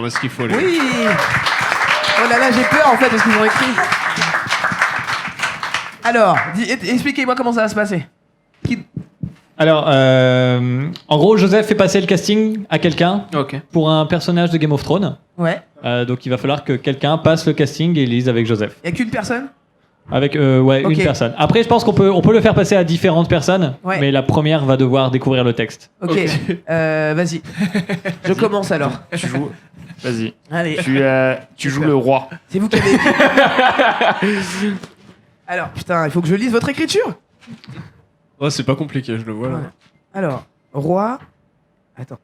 On a ce qu'il faut, les Oui. Oh là là, j'ai peur en fait de ce qu'ils ont écrit. Alors, expliquez-moi comment ça va se passer. Alors, en gros, Joseph fait passer le casting à quelqu'un pour un personnage de Game of Thrones. Ouais. Donc il va falloir que quelqu'un passe le casting et lise avec Joseph. Il n'y a qu'une personne? Avec une personne. Après, je pense qu'on peut le faire passer à différentes personnes, mais la première va devoir découvrir le texte. Ok. Vas-y. Je commence alors. Tu joues. Vas-y. Allez. Tu joues le roi. C'est vous qui avez écrit. Alors, putain, il faut que je lise votre écriture. Oh, c'est pas compliqué, je le vois là. Voilà. Alors, roi. Attends.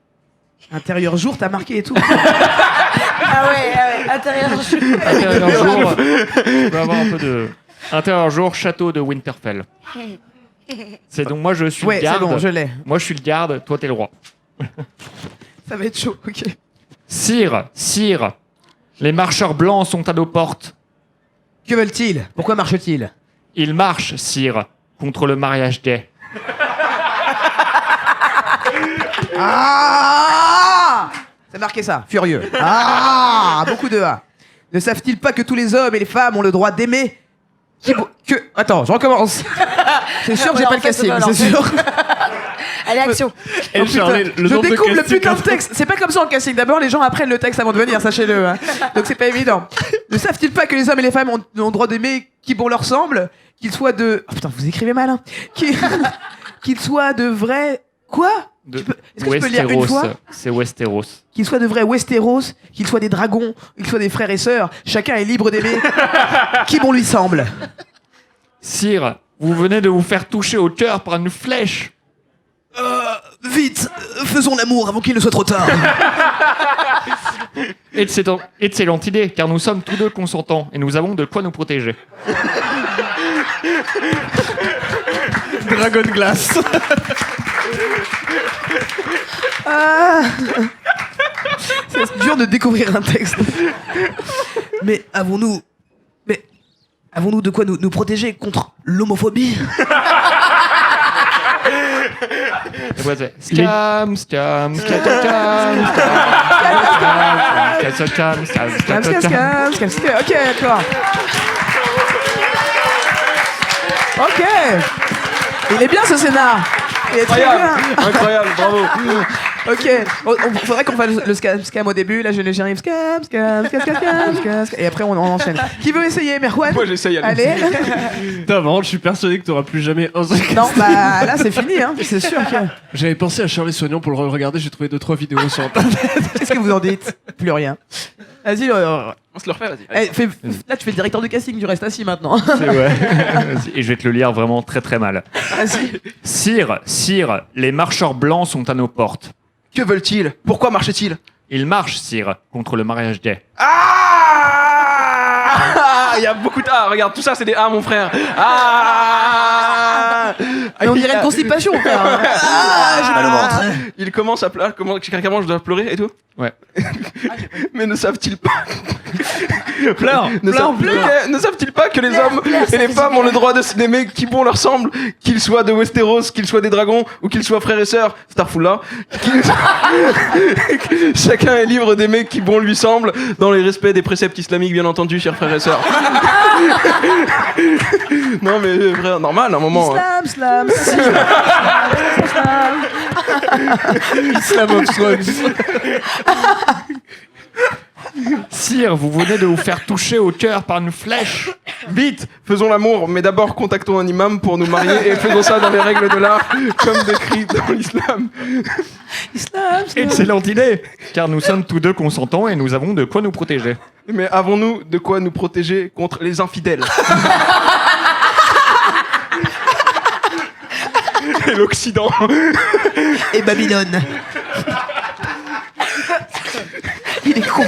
Intérieur jour, t'as marqué et tout. Ah ouais. Intérieur jour. Intérieur jour. Je peux avoir un peu de. Intérieur jour, château de Winterfell. C'est donc moi je suis le garde. C'est bon, je l'ai. Moi je suis le garde, toi t'es le roi. Ça va être chaud, ok. Sire, les marcheurs blancs sont à nos portes. Que veulent-ils? Pourquoi marchent-ils? Ils marchent, sire, contre le mariage gay. Ah! C'est marqué ça, furieux. Ah! Beaucoup de A. Ne savent-ils pas que tous les hommes et les femmes ont le droit d'aimer Attends, je recommence. C'est sûr que j'ai pas le casting, c'est sûr. Allez, action. Oh, je découvre le putain de texte. C'est pas comme ça en casting. D'abord, les gens apprennent le texte avant de venir, sachez-le. Hein. Donc c'est pas évident. Ne savent-ils pas que les hommes et les femmes ont le droit d'aimer qui bon leur semble, qu'ils soient de... Oh putain, vous écrivez mal, hein. Qu'ils soient de vrais... Quoi? Est-ce que tu peux le lire une fois? C'est Westeros. Qu'ils soient de vrais Westeros, qu'ils soient des dragons, qu'ils soient des frères et sœurs, chacun est libre d'aimer qui bon lui semble. Sire, vous venez de vous faire toucher au cœur par une flèche. Vite, faisons l'amour avant qu'il ne soit trop tard. Excellente idée, car nous sommes tous deux consentants et nous avons de quoi nous protéger. Dragon Glace. C'est dur de découvrir un texte. Mais avons-nous de quoi nous protéger contre l'homophobie? Scam. Ok, d'accord. Ok. Il est bien ce scénar. Il est très bien. Incroyable, bravo. Ok. Faudrait qu'on fasse le scam au début. Là, j'arrive. Scam. Et après, on enchaîne. Qui veut essayer, Merwan? Moi, j'essaye. Allez. Putain, vraiment, je suis persuadé que t'auras plus jamais un seul. Non, bah là, c'est fini, hein. C'est sûr que... J'avais pensé à Charlie Soignon pour le regarder, j'ai trouvé 2-3 vidéos sur internet. Qu'est-ce que vous en dites? Plus rien. Vas-y, On se le refait, vas-y. là, tu fais le directeur du casting, tu restes assis maintenant. C'est vrai. Et je vais te le lire vraiment très très mal. Vas-y. Sire, les marcheurs blancs sont à nos portes. Que veulent-ils? Pourquoi marchent-ils? Ils marchent, sire, contre le mariage gay. Ah! Il y a beaucoup de A. Regarde, tout ça, c'est des A, mon frère. Ah! Et on dirait une constipation, frère. J'ai mal au ventre. Il commence à pleurer. Carrément, je dois pleurer et tout. Ouais. Mais ne savent-ils pas Pleure. Ne savent-ils pas que les hommes et les femmes ont le droit d'aimer qui bon leur semble, qu'ils soient de Westeros, qu'ils soient des dragons ou qu'ils soient frères et sœurs, Starful là, chacun est libre d'aimer qui bon lui semble, dans les respects des préceptes islamiques, bien entendu, chers frères et sœurs. Non mais frère, normal, à un moment. Islam. Islam of Thrones. Sire, vous venez de vous faire toucher au cœur par une flèche. Vite, faisons l'amour, mais d'abord contactons un imam pour nous marier et faisons ça dans les règles de l'art, comme décrit dans l'islam. Excellente idée, car nous sommes tous deux consentants et nous avons de quoi nous protéger. Mais avons-nous de quoi nous protéger contre les infidèles? Et l'Occident. Et Babylone. Il est con.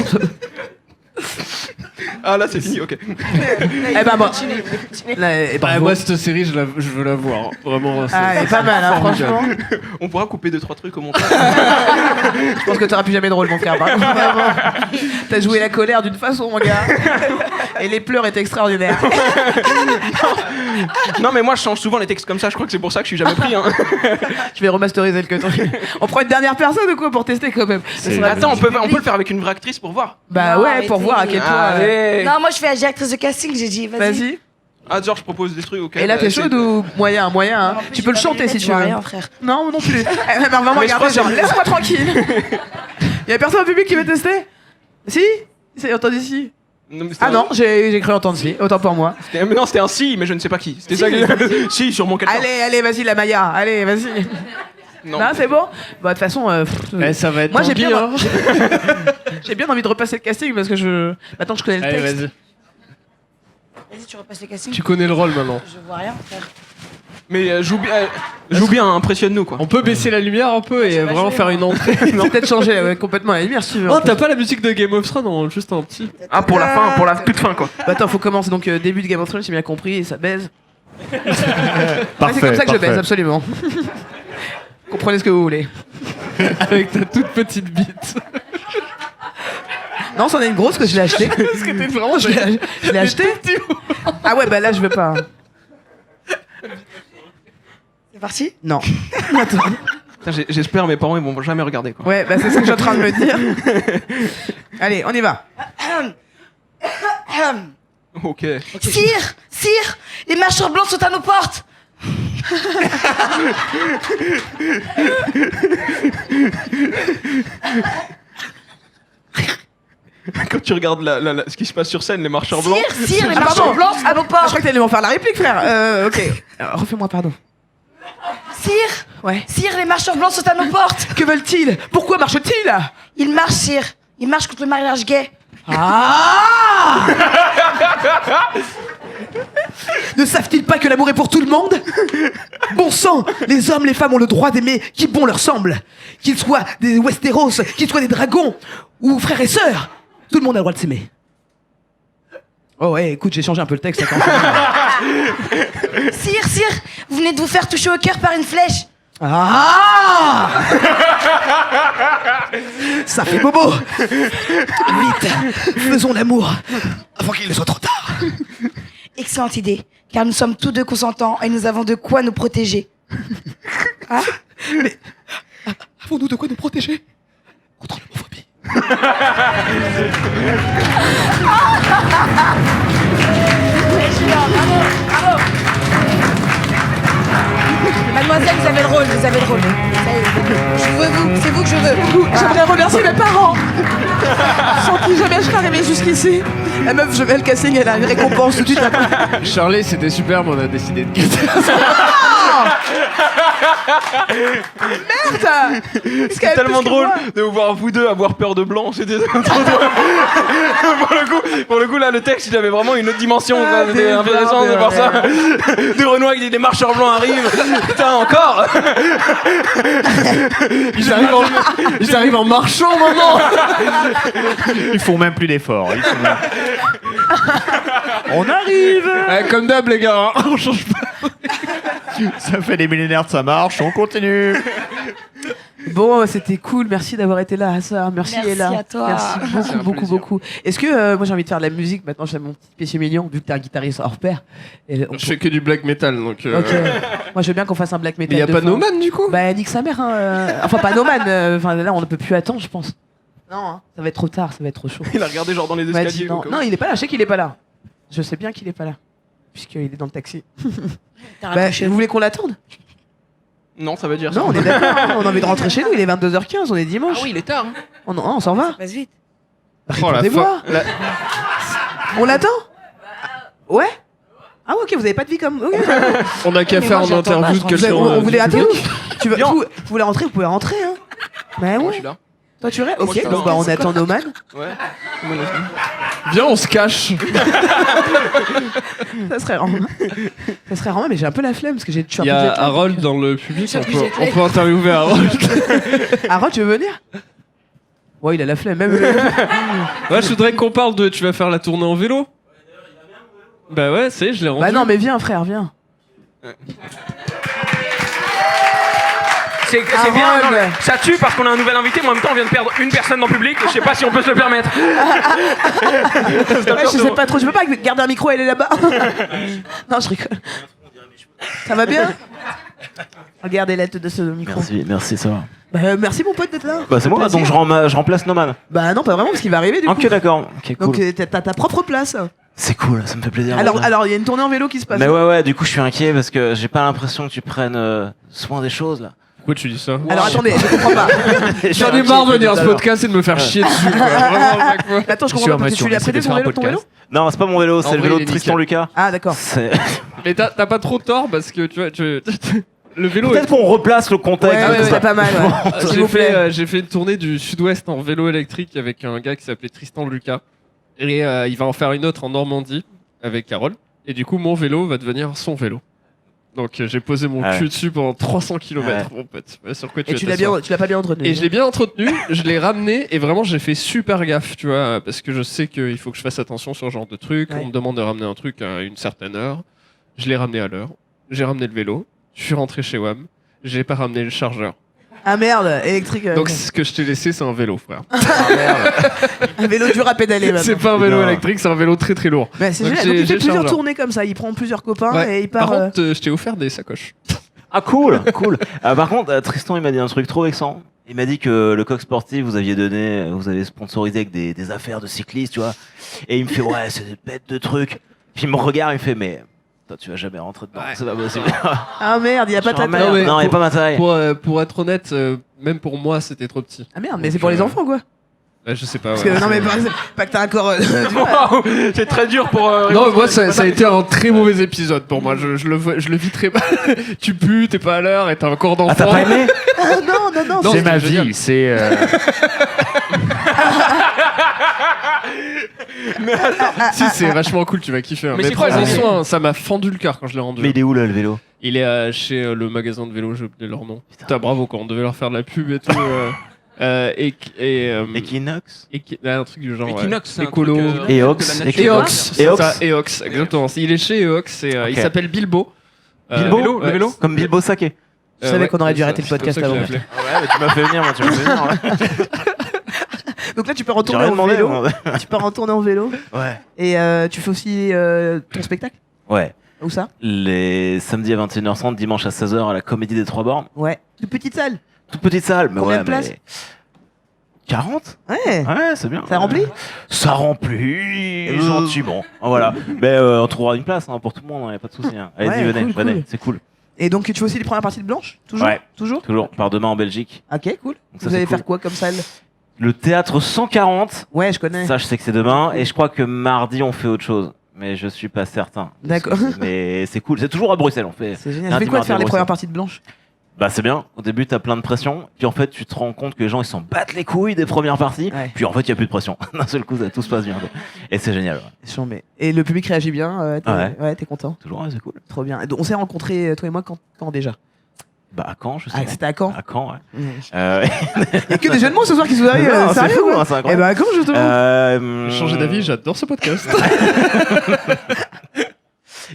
Ah là c'est fini, ok. Eh ben bon. Là, et bravo. moi, cette série, je veux la voir. Vraiment. Ah, elle est pas mal, hein, franchement. On pourra couper 2-3 trucs au montage. Je pense que t'auras plus jamais de rôle, mon frère. Par contre, vraiment. T'as joué la colère d'une façon, mon gars. Et les pleurs étaient extraordinaires. Non mais moi je change souvent les textes comme ça, je crois que c'est pour ça que je suis jamais pris. Hein. Je vais remasteriser le coton. On prend une dernière personne ou quoi pour tester quand même? Attends, on peut le faire avec une vraie actrice pour voir. Bah Non, ouais, pour arrêtez. voir à quel point. Allez. Non, moi je fais la directrice de casting, j'ai dit, vas-y. Vas-y. Ah genre je propose des trucs, ok. Et là, t'es chaude ou moyen? Moyen, hein. En plus, Tu peux le j'ai pas chanter de si lunettes, tu je vois veux. rien, frère. Non, non plus. Elle m'a vraiment Mais je regardé, crois genre, que- laisse-moi tranquille. Y'a personne au public qui veut tester? Si? C'est entendu si? Non, mais c'était Ah un- non, j'ai cru entendre si. Autant pour moi. mais non, c'était un si, mais je ne sais pas qui. C'était ça que... Si, sur mon quelqu'un. Allez, vas-y, la Maya. Allez, vas-y. Non. Non, c'est bon? Bah, de toute façon, ça va être moi, j'ai Tanguy, bien, hein. j'ai bien envie de repasser le casting parce que maintenant que je connais le Allez, texte. vas-y. Vas-y, tu repasses les castings. Tu connais le rôle maintenant. Je vois rien, frère. Mais joue bien, impressionne-nous quoi. On peut baisser la lumière un peu et vraiment faire une entrée. Non, peut-être changer complètement la lumière si tu veux. Oh, t'as pas la musique de Game of Thrones, en juste un petit. Ah pour la fin, pour la toute fin quoi. Bah, attends, faut commencer donc début de Game of Thrones, j'ai bien compris, et ça baise. Parfait, c'est comme ça que je parfait. baise, absolument. Comprenez ce que vous voulez. Avec ta toute petite bite. Non, c'en est une grosse que je l'ai achetée. Parce que t'es vraiment. Je l'ai achetée. Ah ouais, bah là, je veux pas. C'est parti? Non. Putain, j'espère mes parents ils vont jamais regarder quoi. Ouais, bah c'est ça que je suis en train de me dire. Allez, on y va. Ok. Sire, les marcheurs blancs sont à nos portes. Quand tu regardes ce qui se passe sur scène, les marcheurs blancs. Sire, les Ah, marcheurs pardon. blancs sont à nos Je portes. crois que t'allais m'en faire la réplique, frère. Ok. Alors, refais-moi, pardon. Sire, Ouais. les marcheurs blancs sont à nos portes. Que veulent-ils? Pourquoi marchent-ils? Ils marchent, sire. Ils marchent contre le mariage gay. Ah! Ne savent-ils pas que l'amour est pour tout le monde? Bon sang, les hommes, les femmes ont le droit d'aimer qui bon leur semble. Qu'ils soient des Westeros, qu'ils soient des dragons, ou frères et sœurs. Tout le monde a le droit de s'aimer. Oh ouais, écoute, j'ai changé un peu le texte. Attends. Sire, vous venez de vous faire toucher au cœur par une flèche. Ah! Ça fait bobo. Vite, faisons l'amour avant qu'il ne soit trop tard. Excellente idée, car nous sommes tous deux consentants et nous avons de quoi nous protéger. Avons-nous de quoi nous protéger contre l'homophobie? Mademoiselle, vous avez le rôle, Ça y est. Je veux vous, c'est vous que je veux. J'aimerais remercier mes parents sans qui jamais je serais arrivée jusqu'ici. La meuf, je vais le casting, elle a une récompense tout de suite après. Charlie, c'était super, mais on a décidé de quitter. Merde! C'est tellement drôle de vous voir vous deux avoir peur de blanc, c'était trop drôle. pour le coup là le texte il avait vraiment une autre dimension, Ah, quoi. C'était des intéressant de voir ça. De Renoir qui dit des marcheurs blancs arrivent. Putain encore. Ils arrivent en marchant maintenant. Ils font même plus d'efforts. On arrive. Comme d'hab, les gars. Hein. On change pas. Ça fait des millénaires que ça marche, on continue. Bon, c'était cool, merci d'avoir été là, Assar. Merci Merci Ella. à toi. Merci un beaucoup, plaisir. beaucoup. Est-ce que moi j'ai envie de faire de la musique maintenant, je fais mon petit péché mignon, vu que t'es un guitariste hors pair. Et Je fais que du black metal, donc. Ok. Moi je veux bien qu'on fasse un black metal. Mais y a de pas fin. No Man du coup. Bah nique sa mère, hein. Enfin pas No Man, enfin là on ne peut plus attendre, je pense. Non, hein. Ça va être trop tard, ça va être trop chaud. Il a regardé genre dans les On m'a dit escaliers. non. ou quoi. Non, il est pas là, je sais qu'il est pas là. Je sais bien qu'il est pas là. Puisqu'il est dans le taxi. T'as Bah, raccroché. vous voulez qu'on l'attende? Non, ça veut dire ça. Non, on est d'accord, hein. On a envie de rentrer chez nous, il est 22h15, on est dimanche. Ah oui, il est tard. Hein. On s'en va. Passe vite. Oh, la Répondez-moi. fin- la- On l'attend? Ouais? Ah ouais, ok, vous avez pas de vie comme... ok. On a qu'à Mais faire moi, une j'entends pas, interview je de pense. quelqu'un. On du voulait attendre. public. Vous voulez rentrer, vous pouvez rentrer, hein. Bah Moi, je ouais. suis là. Toi tu restes? Moi, je Ok, suis donc là. bah on attend No Man. Ouais. Viens, on se cache. Ça serait vraiment, mais j'ai un peu la flemme parce que je suis un Il y peu a jet lag. Harold dans le public. Je suis On jet lag. peut interviewer Harold. Harold, tu veux venir? Ouais, il a la flemme. Même Ouais, je voudrais qu'on parle de. Tu vas faire la tournée en vélo? Bah ouais, je l'ai rendu. Bah non, mais viens, frère, viens. C'est bien, non, mais ça tue parce qu'on a un nouvel invité, mais en même temps on vient de perdre une personne dans le public, je sais pas si on peut se le permettre. Ouais, je sais pas trop, je peux pas garder un micro, elle est là-bas. Non, je rigole. Ça va bien? Regardez la tête de ce micro. Merci, ça va. Bah, merci mon pote d'être là. Bah c'est moi, donc je remplace Noman. Bah non, pas vraiment, parce qu'il va arriver du coup. Ok, d'accord. Ok, cool. Donc t'as ta propre place. C'est cool, ça me fait plaisir. Alors il y a une tournée en vélo qui se passe. Mais ouais, du coup je suis inquiet parce que j'ai pas l'impression que tu prennes soin des choses là. Pourquoi tu dis ça? Alors attendez, je comprends pas. J'en ai marre de venir à ce podcast et de me faire chier dessus. Quoi. Vraiment, à chaque fois. Attends, je comprends pas parce que tu lui as prêté ton vélo? Non, c'est pas mon vélo, c'est le vélo de il est Tristan Lucas. Ah d'accord. Mais t'as pas trop tort parce que tu vois, le vélo. Peut-être qu'on replace le contexte. Ouais, c'est pas mal. Ouais. S'il vous plaît. J'ai fait une tournée du sud-ouest en vélo électrique avec un gars qui s'appelait Tristan Lucas. Et il va en faire une autre en Normandie avec Carole. Et du coup, mon vélo va devenir son vélo. Donc j'ai posé mon cul dessus pendant 300 km, mon pote. Sur quoi et tu l'as pas bien entretenu? Et je l'ai bien entretenu, je l'ai ramené et vraiment j'ai fait super gaffe, tu vois, parce que je sais qu'il faut que je fasse attention sur ce genre de truc. Ouais. On me demande de ramener un truc à une certaine heure. Je l'ai ramené à l'heure. J'ai ramené le vélo. Je suis rentré chez WAM. J'ai pas ramené le chargeur. Ah merde, électrique. Donc ce que je t'ai laissé, c'est un vélo, frère. Un vélo dur à pédaler maintenant. C'est pas un vélo électrique, c'est un vélo très très lourd. Bah, c'est Donc, génial. Donc, il fait j'ai le plusieurs chargeur. tournées comme ça. Il prend plusieurs copains Ouais. et il part. Par contre, je t'ai offert des sacoches. Ah cool. Par contre, Tristan il m'a dit un truc trop vexant. Il m'a dit que le coq sportif vous avez sponsorisé avec des affaires de cyclistes, tu vois. Et il me fait ouais, c'est des bêtes de trucs. Puis il me regarde, il me fait mais toi tu vas jamais rentrer dedans, c'est pas possible. Ah merde, il y a pas ta taille. mais Non, il y a pas ma taille. Pour être honnête, même pour moi, c'était trop petit. Ah merde, mais c'est pour les enfants quoi. Je sais pas. Parce ouais, que non c'est- mais pas que t'as un corps. Wow, c'est très dur pour. Non, moi ça a été un très mauvais épisode pour moi. Je le vis très mal. Tu pues, t'es pas à l'heure et t'as un corps d'enfant. Ah t'as pas aimé? Ah non. Non, C'est ma génial. vie, c'est. Si, c'est vachement cool, tu vas kiffer. Mais Mais c'est quoi, prends-en ça soin, ça m'a fendu le cœur quand je l'ai rendu. Mais il est où là le vélo? Il est chez le magasin de vélo, j'ai oublié leur nom. Putain, bravo, quand on devait leur faire de la pub et tout. Equinox? Un truc du genre. Equinox, c'est un écolo. truc, Eox. de la nature. Eox, c'est Eox. ça, Eox, exactement. Il est chez Eox, et, Ok. il s'appelle Bilbo. Bilbo, ouais, vélo Comme Bilbo Saké. Je savais qu'on aurait dû c'est arrêter ça, le podcast c'est comme ça avant. que je l'ai appelé. Ouais, mais tu m'as fait venir, moi, tu m'as fait venir. Donc là tu peux J'ai retourner rien en demandé. vélo. moi. Tu peux retourner en vélo. Ouais. Et tu fais aussi ton spectacle. Ouais. Où ça? Les samedis à 21h30, dimanche à 16h à la Comédie des Trois Bornes. Ouais. Une petite salle. Toute petite salle, mais Combien ouais, de places mais 40? Ouais. Ouais, c'est bien. Ça remplit? Ça remplit gentiment. Voilà. Mais on trouvera une place pour tout le monde, y a pas de souci. Allez-y, Ouais, venez, cool, venez, cool. c'est cool. Et donc tu fais aussi les premières parties de Blanche? Toujours? Ouais. Toujours? Toujours. Par demain en Belgique. Ok, cool. Donc ça, Vous allez c'est faire cool. quoi comme salle? Le théâtre 140. Ouais, je connais. Ça, je sais que c'est demain. Et je crois que mardi, on fait autre chose. Mais je suis pas certain. D'accord. Mais c'est cool. C'est toujours à Bruxelles, on fait. C'est génial. Ça Lundi, fait quoi de mardi, faire les Bruxelles. premières parties de Blanche? Bah c'est bien, au début t'as plein de pression, puis en fait tu te rends compte que les gens ils s'en battent les couilles des premières parties, Ouais. puis en fait il y a plus de pression, d'un seul coup tout se passe bien, quoi. Et c'est génial, ouais. Chambé. Et le public réagit bien? T'es content? Toujours, ouais, c'est cool. Trop bien. Et donc, on s'est rencontrés, toi et moi, quand déjà? Bah à Caen, je sais Ah, pas. c'était à Caen? À Caen, ouais. Il Euh, y a que des jeunes mots ce soir qui se arrivent. non, c'est Sérieux, fou, ouais. hein, c'est Eh incroyable. ben, à Caen, justement. J'ai changé d'avis, j'adore ce podcast.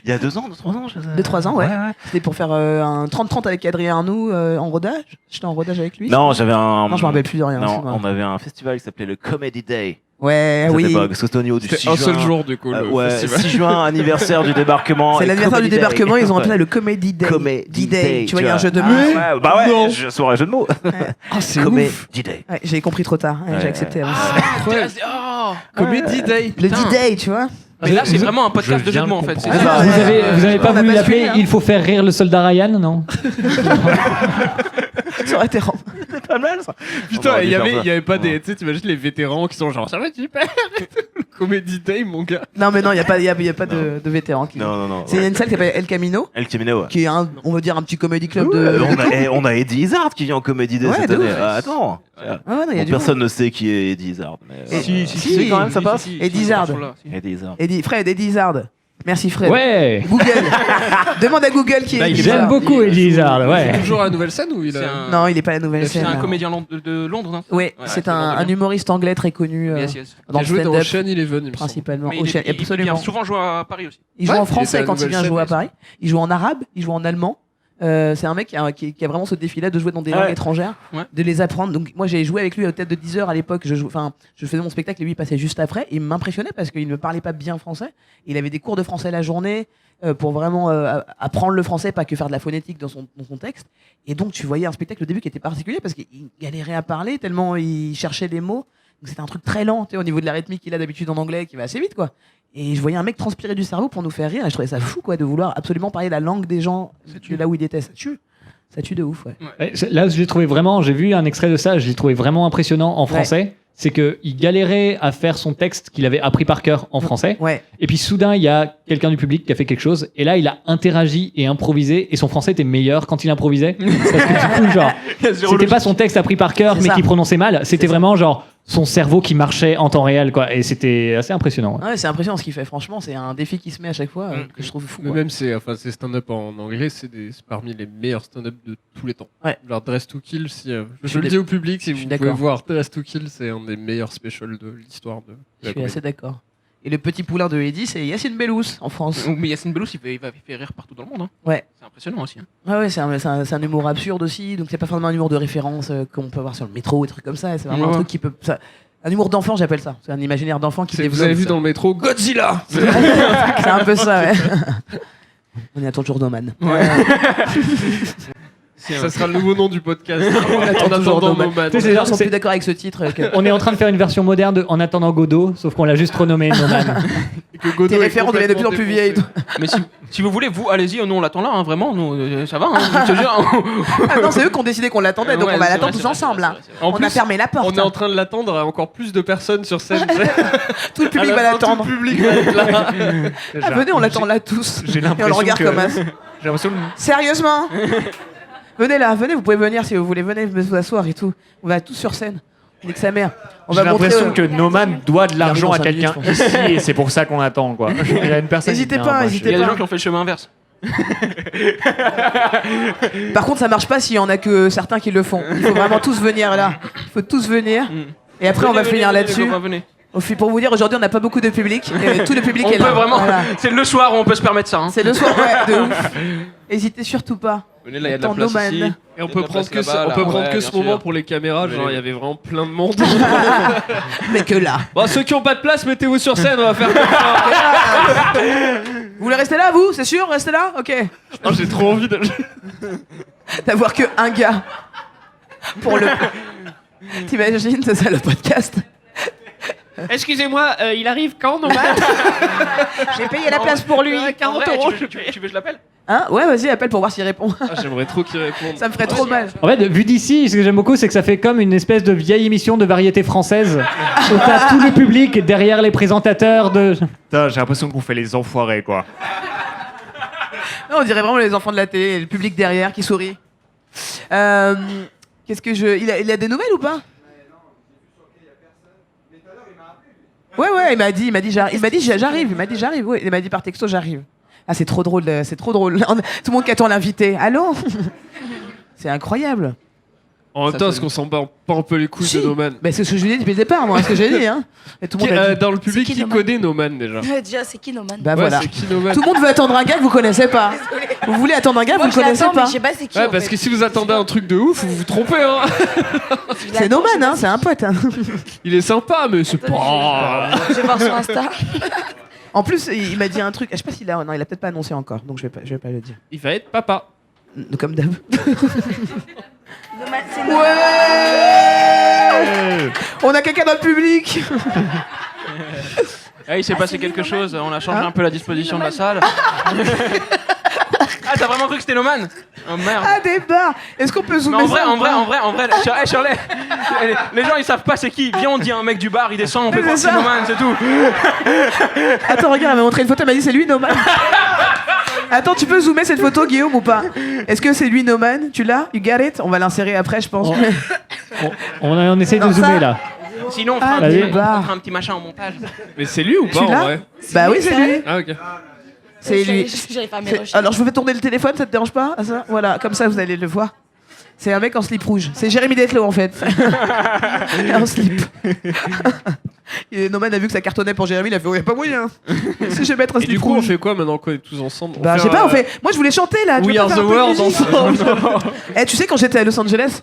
Il y a 2 ans, 3 ans, je sais. 2-3 ans, ouais. C'était pour faire un 30-30 avec Adrien Arnoux en rodage. J'étais en rodage avec lui. Non, j'avais un. Non, je me rappelle plus de rien. Non, excuse-moi. on avait un festival qui s'appelait le Comedy Day. Ouais, Ça oui. dépend, parce que c'était au niveau du 6 C'était un juin. seul jour, du coup. Le Ouais, festival. 6 juin, anniversaire du débarquement. C'est et l'anniversaire du Comedy Day. débarquement, ils ont appelé ça Ouais. le Comedy Day. Comedy Day. Tu vois, il y a un jeu de mots. Ouais, bah ouais, Non. je saurais un jeu de mots. Ah, c'est ouf. Comedy Day. Ouais, j'ai compris trop tard. Ouais, Ouais. j'ai accepté. avant. Oh Comedy Day. Le Putain. D-Day, tu vois. Mais là, c'est vraiment un podcast je de jeux viens de mots en de fait. comprendre. c'est ça. Vous avez pas on a voulu basculé, l'appeler hein. Il faut faire rire le soldat Ryan, non? Ça aurait été rend- Pas mal ça. Putain, il y faire ça. avait pas des. Tu sais, t'imagines les vétérans qui sont genre, ça va super. Comedy Day, mon gars. Non, mais non, il n'y a pas, y a pas de vétérans. Non. C'est une salle qui s'appelle El Camino, El Camino, ouais. qui est, on va dire, un petit comédie club de. On a Eddie Izzard qui vient en comédie Day Ouais, cette de année. ouf. Ah, attends. Ah ouais, non, il y a Bon, du personne ne sait qui est Eddie Izzard. Mais, Et- Si, si, quand même, ça passe. Eddie Izzard. Eddie Izzard. Fred, Eddie Izzard. Merci Fred. Ouais. Google. Demande à Google qui est Eddie J'aime Izzard. beaucoup Eddie Izzard, Il est ouais. toujours à la nouvelle scène ou il C'est a... un- Non, il est pas à la nouvelle C'est scène. un là. comédien de Londres, non Oui, Ouais, c'est qui est un vraiment humoriste anglais très connu bien. Yes, yes. dans Il a le joué dans stand-up Ocean Eleven, il me semble. principalement. Mais Ocean, il absolument. vient souvent jouer à Paris aussi. Il joue Ouais, en il était à français la quand il nouvelle vient scène, jouer à oui. Paris. Il joue en arabe, il joue en allemand. C'est un mec qui a vraiment ce défi-là de jouer dans des Ouais. langues étrangères, Ouais. de les apprendre. Donc moi j'ai joué avec lui à Tête de 10 heures à l'époque. Je faisais mon spectacle et lui il passait juste après. Il m'impressionnait parce qu'il ne parlait pas bien français. Il avait des cours de français la journée pour vraiment apprendre le français, pas que faire de la phonétique dans son texte. Et donc tu voyais un spectacle au début qui était particulier parce qu'il galérait à parler tellement il cherchait les mots. Donc c'était un truc très lent, tu sais, au niveau de la rythmique qu'il a d'habitude en anglais, qui va assez vite, quoi. Et je voyais un mec transpirer du cerveau pour nous faire rire, et je trouvais ça fou, quoi, de vouloir absolument parler la langue des gens de là où il était. Ça tue de ouf, ouais. Là, je l'ai trouvé vraiment, j'ai vu un extrait de ça, je l'ai trouvé vraiment impressionnant en français. C'est qu'il galérait à faire son texte qu'il avait appris par cœur en français. Ouais. Et puis soudain, il y a quelqu'un du public qui a fait quelque chose. Et là, il a interagi et improvisé. Et son français était meilleur quand il improvisait. Parce que du coup, genre, c'était pas son texte appris par cœur, C'est mais ça. qu'il prononçait mal. C'était C'est ça. vraiment genre son cerveau qui marchait en temps réel, quoi. Et c'était assez impressionnant. Ouais. Ouais, c'est impressionnant ce qu'il fait, franchement, c'est un défi qui se met à chaque fois que je trouve fou. Mais quoi. même ces stand-up en anglais, c'est parmi les meilleurs stand-up de tous les temps. Ouais. Genre Dress to Kill, si, je suis le dis au public, si je vous suis pouvez d'accord. voir Dress to Kill, c'est un des meilleurs specials de l'histoire de Je la suis comédie. assez d'accord. Et le petit poulain de Eddie, c'est Yacine Bellous en France. Mais Yacine Bellous, il va faire rire partout dans le monde. Hein. Ouais. C'est impressionnant aussi. Hein. Ouais, c'est un humour absurde aussi, donc c'est pas forcément un humour de référence qu'on peut voir sur le métro ou des trucs comme ça. C'est vraiment Ouais. un truc qui peut. Un humour d'enfant, j'appelle ça. C'est un imaginaire d'enfant qui Vous développe. avez vu dans le métro Godzilla C'est un peu ça, ouais. On est à toujours Doman. Ça sera le nouveau nom du podcast. On attend toujours Doman. Noman. Tu sais, Les gens genre, sont c'est- plus d'accord avec ce titre. On est en train de faire une version moderne de En attendant Godot, sauf qu'on l'a juste renommé Noman. Et que Godot Tes est référents deviennent de plus en plus complètement vieilles. défoncé. Mais si vous voulez, vous, allez-y. Nous, on l'attend là, hein, vraiment. Nous, ça va, hein, je te jure. Ah non, c'est eux qui ont décidé qu'on l'attendait, donc Ouais, on va c'est l'attendre vrai, tous c'est ensemble. vrai, Là. c'est vrai, c'est En On plus, a fermé la porte. on est en train de l'attendre à encore plus de personnes sur scène. Tout le public À va la fin, l'attendre. Tout le public va être là. Ah, venez, on l'attend là tous. J'ai Et on le l'impression regarde que... comme as. J'ai l'impression que... Sérieusement Venez là, venez, vous pouvez venir si vous voulez, venez vous asseoir et tout. On va tous sur scène. Nique sa mère. On J'ai va montrer. l'impression que Noman doit de l'argent dans à 5 quelqu'un minutes, ici et c'est pour ça qu'on attend quoi. Il y a une personne. N'hésitez qui pas, vient, n'hésitez Il y a des pas. gens qui ont fait le chemin inverse. Par contre, ça marche pas s'il y en a que certains qui le font. Il faut vraiment tous venir là. Il faut tous venir. Et après, on va Venez, finir venez, là-dessus. les copains, venez. Pour vous dire, aujourd'hui, on n'a pas beaucoup de public. Tout le public On est peut là. vraiment. Voilà. C'est le soir où on peut se permettre ça. Hein. C'est le soir, ouais, de ouf. N'hésitez surtout pas. Venez, là, il y a de la Attends, place Noman. ici. Et on peut prendre que ce moment pour les caméras. Genre, il y avait vraiment plein de monde. Mais que là. Bon, ceux qui ont pas de place, mettez-vous sur scène. On va faire comme ça. Vous voulez rester là, vous? C'est sûr? Restez là? Ok. Non, j'ai trop envie de. D'avoir que un gars. Pour le. T'imagines, c'est ça le podcast? Excusez-moi, il arrive quand, Noman? J'ai payé la place pour lui. 40 Ouais, euros. tu veux que je l'appelle? Hein? Ouais, vas-y, appelle pour voir s'il répond. Ah, j'aimerais trop qu'il réponde. Ça me ferait trop mal. En fait, vu d'ici, ce que j'aime beaucoup, c'est que ça fait comme une espèce de vieille émission de variété française où t'as tout le public derrière les présentateurs de. Putain, j'ai l'impression qu'on fait les enfoirés quoi. Non, on dirait vraiment les enfants de la télé, et le public derrière qui sourit. Qu'est-ce que je. Il a des nouvelles ou pas? Ouais, il m'a dit j'arrive. Il m'a dit j'arrive, ouais. Il m'a dit par texto j'arrive. Ah, c'est trop drôle, c'est trop drôle. Tout le monde qui attend l'invité. Allô? C'est incroyable. En même temps, est-ce qu'on s'en bat pas un peu les couilles Si. de Noman? Bah, c'est ce que je lui ai dit depuis le départ, moi, ce que j'ai dit. Hein. Et tout le monde a dit. Dans le public, qui, qui Noman connaît Noman déjà? Déjà, c'est qui Noman? Bah Ouais, voilà. c'est qui Noman? Tout le monde veut attendre un gars que vous connaissez pas. Vous voulez attendre un gars que Moi, vous je connaissez l'attends, pas. mais je sais pas c'est qui. Ouais, en parce fait. que si vous attendez un truc de ouf, vous vous trompez, hein. C'est Noman, hein, c'est un pote. Hein. Il est sympa, mais c'est pas. Je vais voir sur Insta. En plus, il m'a dit un truc. Je sais pas s'il a. Non, il a peut-être pas annoncé encore, donc je vais pas le dire. Il va être papa. Comme d'hab. Noman, c'est Noman. Ouais. On a quelqu'un dans le public. Ah, il s'est passé c'est quelque lui, chose. On a changé Hein? un peu la disposition de la salle. Ah, t'as vraiment cru que c'était Noman? Oh merde. Ah, des barres. Est-ce qu'on peut Mais zoomer en vrai, ça en ou vrai, pas en vrai, en vrai, hey, Shirley, les gens ils savent pas c'est qui. Viens, on dit à un mec du bar, il descend, on fait C'est croire que c'est ça. Noman, c'est tout. Attends, regarde, elle m'a montré une photo, elle m'a dit c'est lui Noman. Attends, tu peux zoomer cette photo, Guillaume, ou pas? Est-ce que c'est lui Noman? Tu l'as? You got it? On va l'insérer après, je pense. On essaie de Non, zoomer ça- là. Sinon, on Ah, fera, des on barres. fera un petit machin en montage. Mais c'est lui ou pas Tu en l'as? vrai? Bah oui, c'est lui. Ah, ok. C'est lui. J'allais faire mes C'est- recherches. Alors je vous fais tourner le téléphone, ça te dérange pas ah, ça Voilà, comme ça vous allez le voir. C'est un mec en slip rouge. C'est Jérémy Detlo en fait. En slip. Et Noman a vu que ça cartonnait pour Jérémy, il a fait, ouais, pas moyen. Si je vais mettre un Et slip du coup, on rouge. fait quoi maintenant qu'on est tous ensemble? Bah, je sais pas, on fait. Moi, je voulais chanter là. Tu We veux pas Are faire the un peu de World musique ensemble. Eh, tu sais, quand j'étais à Los Angeles,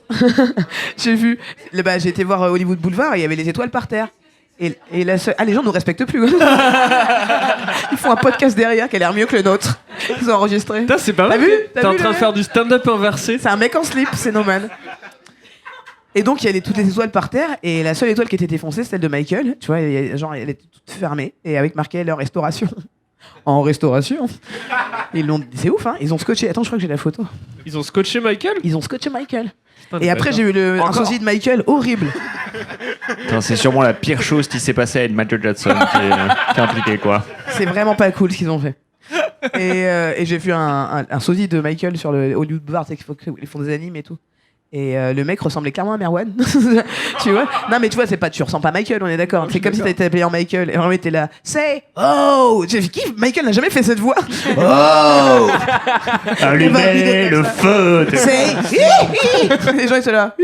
j'ai vu. Bah, j'ai été voir Hollywood Boulevard et il y avait les étoiles par terre. Et la seule... Ah, les gens nous respectent plus. Ils font un podcast derrière qui a l'air mieux que le nôtre. Ils ont enregistré. Putain, c'est pas T'as mal. vu T'es en train de faire du stand-up inversé. C'est un mec en slip, c'est normal. Et donc, il y a toutes les étoiles par terre, et la seule étoile qui était défoncée, c'est celle de Michael. Tu vois, genre, elle était toute fermée, et avec marqué leur restauration. En restauration. Ils l'ont... C'est ouf, hein. Ils ont scotché. Attends, je crois que j'ai la photo. Ils ont scotché Michael. Ils ont scotché Michael. Putain, Et après, j'ai eu un Encore. sosie de Michael horrible. Putain, c'est sûrement la pire chose qui s'est passée à Ed Michael Jackson qui est impliqué, quoi. C'est vraiment pas cool ce qu'ils ont fait. Et j'ai vu un sosie de Michael sur le Hollywood Boulevard, tu sais, ils font des animes et tout. Et le mec ressemblait clairement à Merwan. Tu vois? Non, mais tu vois, c'est pas, tu ressens pas Michael, on est d'accord. C'est comme si t'étais appelé en Michael. Et vraiment, t'es là, say, oh! J'ai fait, qui? Michael n'a jamais fait cette voix. Oh! Allumez le feu. Say, les gens, ils sont là.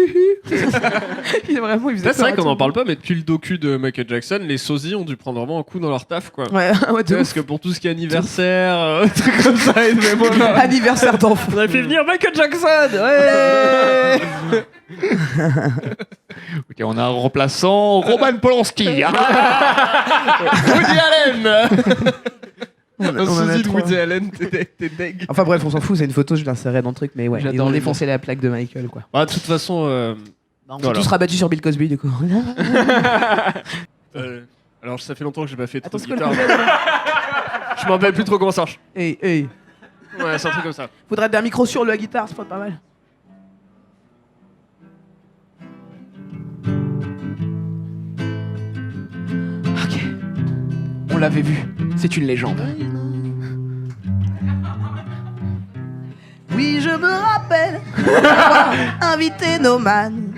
Il est vraiment, il faisait C'est vrai peur à qu'on en tout. parle pas, mais depuis le docu de Michael Jackson, les sosies ont dû prendre vraiment un coup dans leur taf, quoi. Ouais, ouais, de Parce ouf. que pour tout ce qui est anniversaire, trucs comme ça, mais bon, Anniversaire d'enfant. on a fait venir Michael Jackson. Ouais. Ok, on a un remplaçant, Roman Polanski. hein. Woody Allen. On Un en a sosie de trop. Woody Allen, t'es deg. Enfin bref, on s'en fout, c'est une photo, je l'insérerai dans le truc, mais ouais, ils J'adore ont les défoncé la plaque de Michael, quoi. Bah, de toute façon, On s'est Voilà. tous rabattus sur Bill Cosby, du coup. alors ça fait longtemps que j'ai pas fait trop Attends, de c'est quoi le guitare. Je m'en rappelle plus trop comment ça marche. Hey, hey. Ouais, c'est un truc comme ça. Faudrait un micro sur la guitare, c'est pas mal. Ok. On l'avait vu. C'est une légende. Oui, je me rappelle avoir invité Noman.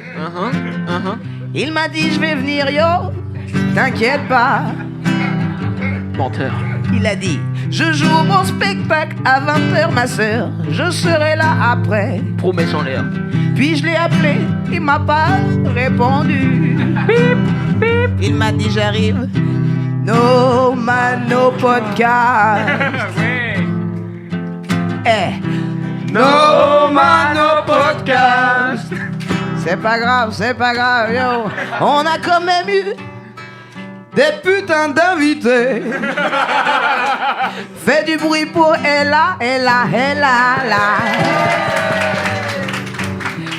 Il m'a dit je vais venir, yo. T'inquiète pas. Menteur. Il a dit je joue mon spectacle à 20h, ma sœur. Je serai là après. Promesse en l'air. Puis je l'ai appelé, il m'a pas répondu. Bip, bip. Il m'a dit j'arrive. No man, no podcast. Eh. No man, no podcast. C'est pas grave, yo. On a quand même eu des putains d'invités. Fais du bruit pour Ella, Ella, Ella, là.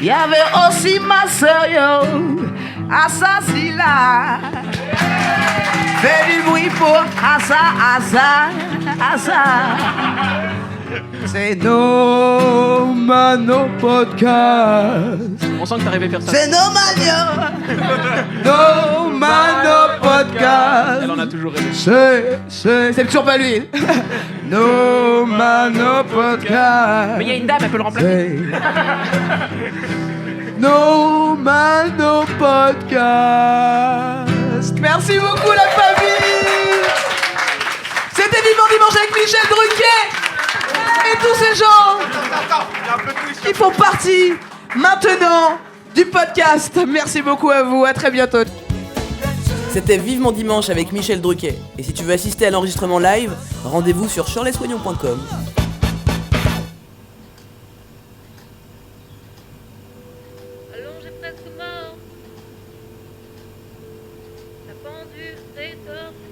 Il y avait aussi ma sœur, yo, Assassila. Fais du bruit pour Assa. C'est No Man, no podcast. On sent que t'arrivais à faire ça. C'est No Man, yo. No Man, no podcast. Elle en a toujours rêvé. C'est toujours pas lui. No Man, no podcast. Mais il y a une dame, elle peut le remplacer. No Man, no podcast. Merci beaucoup la famille. C'était Vivement Dimanche avec Michel Drucker et tous ces gens qui font partie maintenant du podcast. Merci beaucoup à vous, à très bientôt. C'était Vivement Dimanche avec Michel Drucker. Et si tu veux assister à l'enregistrement live, rendez-vous sur shirleysoignon.com. Allongé presque mort, la pendule s'étorche.